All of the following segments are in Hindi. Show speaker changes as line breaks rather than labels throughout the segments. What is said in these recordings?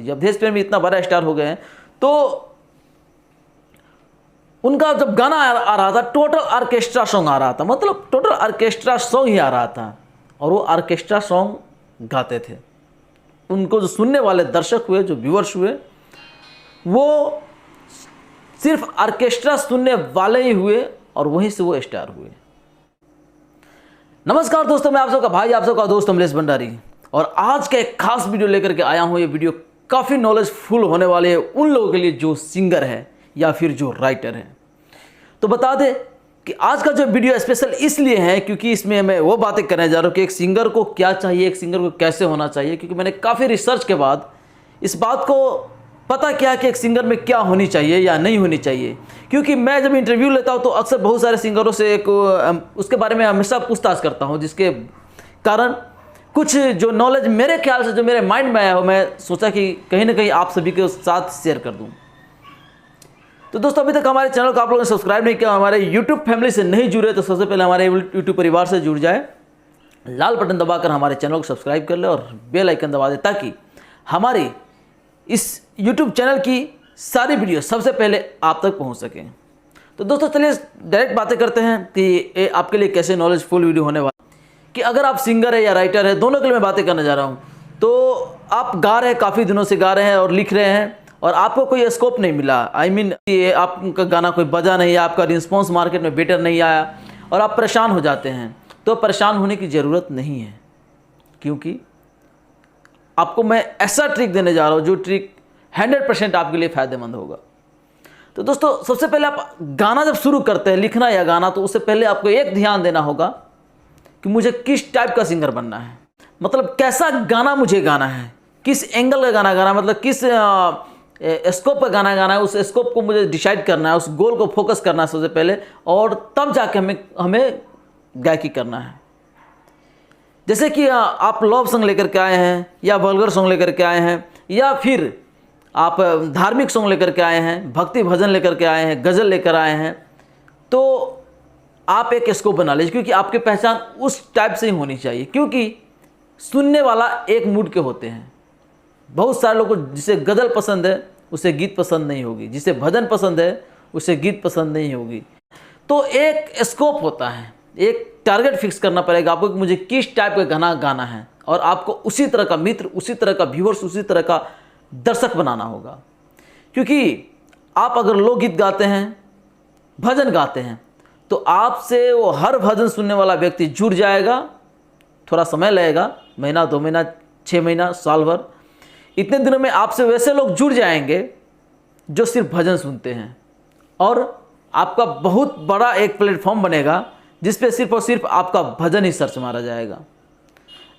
लीजिए। अब देश प्रेम में इतना बड़ा स्टार हो गए हैं, तो उनका जब गाना आ रहा था टोटल ऑर्केस्ट्रा सॉन्ग आ रहा था, मतलब टोटल ऑर्केस्ट्रा सॉन्ग ही आ रहा था, और वो ऑर्केस्ट्रा सॉन्ग गाते थे। उनको जो सुनने वाले दर्शक हुए, जो व्यूअर्स हुए, वो सिर्फ ऑर्केस्ट्रा सुनने वाले ही हुए और वहीं से वो स्टार हुए। नमस्कार दोस्तों, मैं आप सबका भाई, आप सबका दोस्त अमलेश भंडारी, और आज का एक खास वीडियो लेकर के आया हूं। ये वीडियो काफ़ी नॉलेजफुल होने वाले है उन लोगों के लिए जो सिंगर है या फिर जो राइटर है। तो बता दें कि आज का जो वीडियो स्पेशल इसलिए है क्योंकि इसमें मैं वो बातें करने जा रहा हूँ कि एक सिंगर को क्या चाहिए, एक सिंगर को कैसे होना चाहिए। क्योंकि मैंने काफ़ी रिसर्च के बाद इस बात को पता किया कि एक सिंगर में क्या होनी चाहिए या नहीं होनी चाहिए। क्योंकि मैं जब इंटरव्यू लेता हूँ तो अक्सर बहुत सारे सिंगरों से उसके बारे में हमेशा पूछताछ करता हूँ, जिसके कारण कुछ जो नॉलेज मेरे ख्याल से जो मेरे माइंड में आया हो, मैं सोचा कि कहीं ना कहीं आप सभी के साथ शेयर कर दूँ। तो दोस्तों, अभी तक हमारे चैनल को आप लोगों ने सब्सक्राइब नहीं किया, हमारे यूट्यूब फैमिली से नहीं जुड़े, तो सबसे पहले हमारे यूट्यूब परिवार से जुड़ जाए। लाल बटन दबाकर हमारे चैनल को सब्सक्राइब कर ले और बेल आइकन दबा दे, ताकि हमारी इस यूट्यूब चैनल की सारी वीडियो सबसे पहले आप तक पहुंच सकें। तो दोस्तों, चलिए डायरेक्ट बातें करते हैं कि ये आपके लिए कैसे नॉलेजफुल वीडियो होने वाला कि अगर आप सिंगर है या राइटर है, दोनों के लिए मैं बातें करने जा रहा हूँ। तो आप गा रहे हैं, काफ़ी दिनों से गा रहे हैं और लिख रहे हैं, और आपको कोई स्कोप नहीं मिला, ये आपका गाना कोई बजा नहीं, आपका रिस्पॉन्स मार्केट में बेटर नहीं आया और आप परेशान हो जाते हैं। तो परेशान होने की ज़रूरत नहीं है, क्योंकि आपको मैं ऐसा ट्रिक देने जा रहा हूँ जो ट्रिक 100% आपके लिए फ़ायदेमंद होगा। तो दोस्तों, सबसे पहले आप गाना जब शुरू करते हैं, लिखना या गाना, तो उससे पहले आपको एक ध्यान देना होगा कि मुझे किस टाइप का सिंगर बनना है। मतलब कैसा गाना मुझे गाना है, किस एंगल का गाना गाना, मतलब किस स्कोप का गाना गाना है, उस स्कोप को मुझे डिसाइड करना है, उस गोल को फोकस करना है सबसे पहले, और तब जाके हमें गायकी करना है। जैसे कि आप लव सॉन्ग लेकर के आए हैं, या वल्गर सॉन्ग लेकर के आए हैं, या फिर आप धार्मिक सॉन्ग लेकर के आए हैं, भक्ति भजन लेकर के आए हैं, गज़ल लेकर आए हैं, तो आप एक स्कोप बना लीजिए, क्योंकि आपकी पहचान उस टाइप से ही होनी चाहिए। क्योंकि सुनने वाला एक मूड के होते हैं। बहुत सारे लोगों को जिसे गज़ल पसंद है उसे गीत पसंद नहीं होगी, जिसे भजन पसंद है उसे गीत पसंद नहीं होगी। तो एक स्कोप होता है, एक टारगेट फिक्स करना पड़ेगा आपको कि मुझे किस टाइप का गाना गाना है, और आपको उसी तरह का मित्र, उसी तरह का व्यूअर्स, उसी तरह का दर्शक बनाना होगा। क्योंकि आप अगर लोकगीत गाते हैं, भजन गाते हैं, तो आपसे वो हर भजन सुनने वाला व्यक्ति जुड़ जाएगा। थोड़ा समय लगेगा, महीना, 2 महीना, 6 महीना, साल भर, इतने दिनों में आपसे वैसे लोग जुड़ जाएंगे जो सिर्फ भजन सुनते हैं, और आपका बहुत बड़ा एक प्लेटफॉर्म बनेगा जिस पे सिर्फ और सिर्फ आपका भजन ही सर्च मारा जाएगा।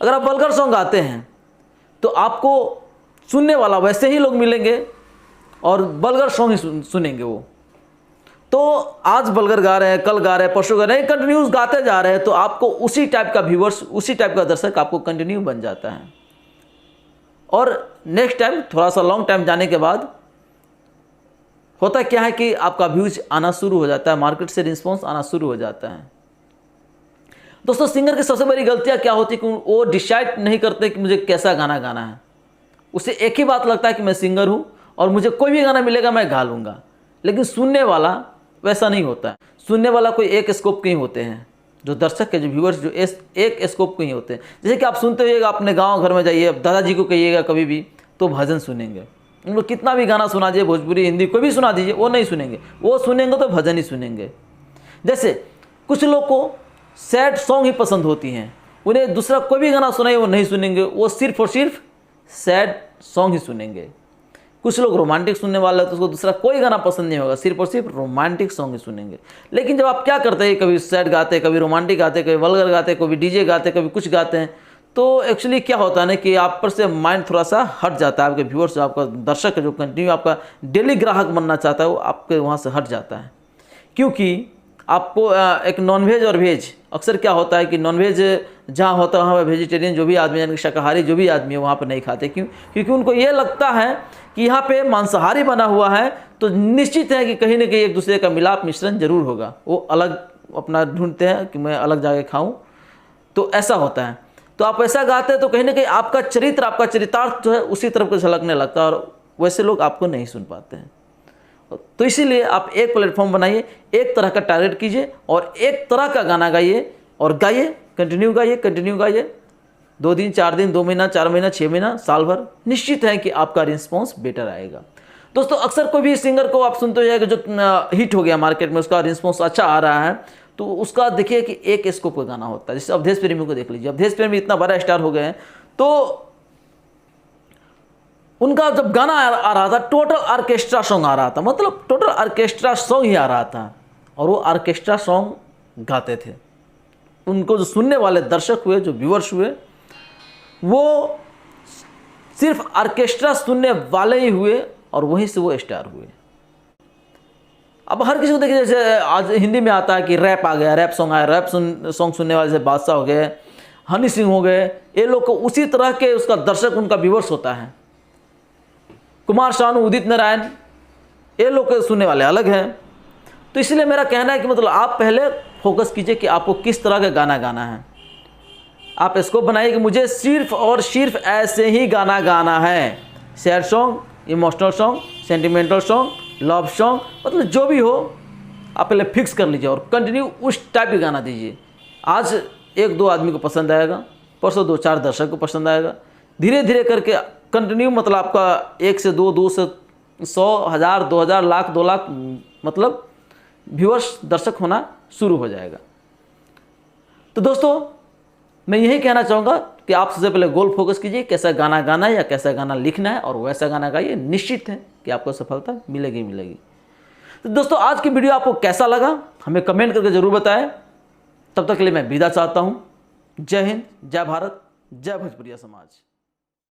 अगर आप वल्गर सॉन्ग गाते हैं तो आपको सुनने वाला वैसे ही लोग मिलेंगे और वल्गर सॉन्ग ही सुनेंगे वो। तो आज वल्गर गा रहे हैं, कल गा रहे हैं, परसों गा रहे हैं, कंटिन्यूस गाते जा रहे हैं, तो आपको उसी टाइप का व्यूअर्स, उसी टाइप का दर्शक आपको कंटिन्यू बन जाता है। और नेक्स्ट टाइम, थोड़ा सा लॉन्ग टाइम जाने के बाद होता क्या है कि आपका व्यूज आना शुरू हो जाता है, मार्केट से रिस्पॉन्स आना शुरू हो जाता है। दोस्तों, सिंगर की सबसे बड़ी गलतियां क्या होती है कि वो डिसाइड नहीं करते कि मुझे कैसा गाना गाना है। उसे एक ही बात लगता है कि मैं सिंगर हूं और मुझे कोई भी गाना मिलेगा मैं गा लूँगा। लेकिन सुनने वाला वैसा नहीं होता है। सुनने वाला कोई एक स्कोप के ही होते हैं, जो दर्शक के, जो व्यूअर्स, जो एक स्कोप के ही होते हैं। जैसे कि आप सुनते हुए अपने गांव घर में जाइए, दादाजी को कहिएगा कभी भी तो भजन सुनेंगे। उनको कितना भी गाना सुना दीजिए, भोजपुरी, हिंदी, कोई भी सुना दीजिए, वो नहीं सुनेंगे। वो सुनेंगे तो भजन ही सुनेंगे। जैसे कुछ लोग को सैड सॉन्ग ही पसंद होती हैं, उन्हें दूसरा कोई भी गाना सुनाइए वो नहीं सुनेंगे, वो सिर्फ और सिर्फ सैड सॉन्ग ही सुनेंगे। कुछ लोग रोमांटिक सुनने वाले हैं तो उसको दूसरा कोई गाना पसंद नहीं होगा, सिर्फ और सिर्फ रोमांटिक सॉन्ग ही सुनेंगे। लेकिन जब आप क्या करते हैं, कभी सैड गाते हैं, कभी रोमांटिक गाते हैं, कभी वल्गर गाते हैं, कभी डीजे गाते हैं, कभी कुछ गाते हैं, तो एक्चुअली क्या होता है ना कि आप पर से माइंड थोड़ा सा हट जाता है। आपके व्यूअर्स, आपका दर्शक जो कंटिन्यू आपका डेली ग्राहक बनना चाहता है, वो आपके वहाँ से हट जाता है। क्योंकि आपको एक नॉनवेज और वेज, अक्सर क्या होता है कि नॉनवेज जहाँ होता है वहाँ वेजिटेरियन जो भी आदमी, यानी शाकाहारी जो भी आदमी है वहाँ पर नहीं खाते। क्यों? क्योंकि उनको ये लगता है कि यहाँ पे मांसाहारी बना हुआ है तो निश्चित है कि कहीं ना कहीं एक दूसरे का मिलाप मिश्रण जरूर होगा। वो अलग अपना ढूंढते हैं कि मैं अलग जाके खाऊं, तो ऐसा होता है। तो आप ऐसा गाते हैं तो कहीं ना कहीं आपका चरित्र, आपका चरितार्थ जो है उसी तरफ को झलकने लगता है, और वैसे लोग आपको नहीं सुन पाते हैं। तो इसीलिए आप एक प्लेटफॉर्म बनाइए, एक तरह का टारगेट कीजिए और एक तरह का गाना गाइए, और गाइए, कंटिन्यू गाइए 2 दिन, 4 दिन, 2 महीना, 4 महीना, 6 महीना, साल भर, निश्चित है कि आपका रिस्पॉन्स बेटर आएगा। दोस्तों अक्सर कोई भी सिंगर को आप सुनते हो कि जो हिट हो गया मार्केट में, उसका रिस्पॉन्स अच्छा आ रहा है, तो उसका देखिए कि एक स्कोप का गाना होता है। जैसे अवधेश प्रेमी को देख लीजिए, अवधेश प्रेमी इतना बड़ा स्टार हो गए हैं, तो उनका जब गाना आ रहा था टोटल ऑर्केस्ट्रा सॉन्ग आ रहा था, मतलब टोटल ऑर्केस्ट्रा सॉन्ग ही आ रहा था, और वो ऑर्केस्ट्रा सॉन्ग गाते थे। उनको जो सुनने वाले दर्शक हुए, जो व्यूअर्स हुए, वो सिर्फ ऑर्केस्ट्रा सुनने वाले ही हुए, और वहीं से वो स्टार हुए। अब हर किसी को देखिए, जैसे आज हिंदी में आता है कि रैप आ गया, रैप सॉन्ग आया, रैप सॉन्ग सुनने वाले जैसे बादशाह हो गए, हनी सिंह हो गए, ये लोग को उसी तरह के उसका दर्शक, उनका व्यूअर्स होता है। कुमार शानू, उदित नारायण, ये लोग के सुनने वाले अलग हैं। तो इसलिए मेरा कहना है कि मतलब आप पहले फोकस कीजिए कि आपको किस तरह का गाना गाना है। आप इसको बनाइए कि मुझे सिर्फ और सिर्फ ऐसे ही गाना गाना है, sad song, emotional song, sentimental song, love song, मतलब जो भी हो आप पहले फिक्स कर लीजिए और कंटिन्यू उस टाइप का गाना दीजिए। आज 1-2 आदमी को पसंद आएगा, परसों 2-4 दर्शक को पसंद आएगा, धीरे धीरे करके कंटिन्यू, मतलब आपका 1 से 2, 2 से 100, 1000, 2000, लाख, 2 लाख, मतलब व्यूअर्स, दर्शक होना शुरू हो जाएगा। तो दोस्तों मैं यही कहना चाहूँगा कि आप सबसे पहले गोल फोकस कीजिए, कैसा गाना गाना है या कैसा गाना लिखना है, और वैसा गाना गाइए, निश्चित है कि आपको सफलता मिलेगी। तो दोस्तों आज की वीडियो आपको कैसा लगा हमें कमेंट करके जरूर बताएं। तब तक के लिए मैं विदा चाहता हूँ। जय हिंद, जय भारत, जय भोजपुरिया समाज।